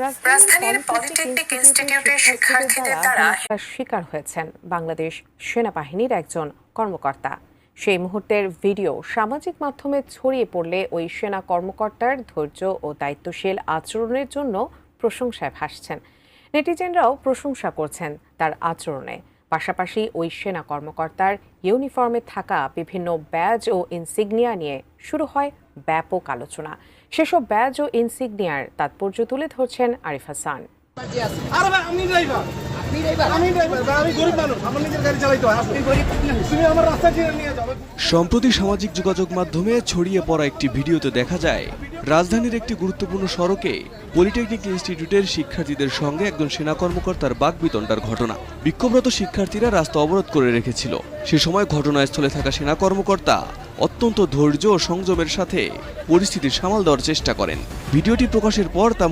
রাজধানীর পলিটেকনিক ইনস্টিটিউটের শিক্ষার্থীদের দ্বারা শিকার হয়েছেন বাংলাদেশ সেনাবাহিনীর একজন কর্মকর্তা। সেই মুহূর্তের ভিডিও সামাজিক মাধ্যমে ছড়িয়ে পড়লে ওই সেনা কর্মকর্তার ধৈর্য ও দায়িত্বশীল আচরণের জন্য প্রশংসায় ভাসছেন। নেটিজেনরাও প্রশংসা করছেন তার আচরণে। পাশাপাশি ওই সেনা কর্মকর্তার ইউনিফর্মে থাকা বিভিন্ন ব্যাজ ও ইনসিগনিয়া নিয়ে শুরু হয় ব্যাপক আলোচনা। সেসব ব্যাজ ও ইনসিগনিয়ার তাৎপর্য তুলে ধরছেন আরিফ হাসান। সম্প্রতি সামাজিক যোগাযোগ মাধ্যমে ছড়িয়ে পড়া একটি ভিডিওতে দেখা যায় রাজধানীর একটি গুরুত্বপূর্ণ সড়কে পলিটেকনিক ইনস্টিটিউটের শিক্ষার্থীদের সঙ্গে একজন সেনা কর্মকর্তার বাকবিতণ্ডার ঘটনা। বিক্ষোভরত শিক্ষার্থীরা রাস্তা অবরোধ করে রেখেছিল। সে সময় ঘটনাস্থলে থাকা সেনা কর্মকর্তা অত্যন্ত ধৈর্য ও সংযমের সাথে পরিস্থিতি সামাল দেওয়ার চেষ্টা করেন। ভিডিওটি প্রকাশের পর তা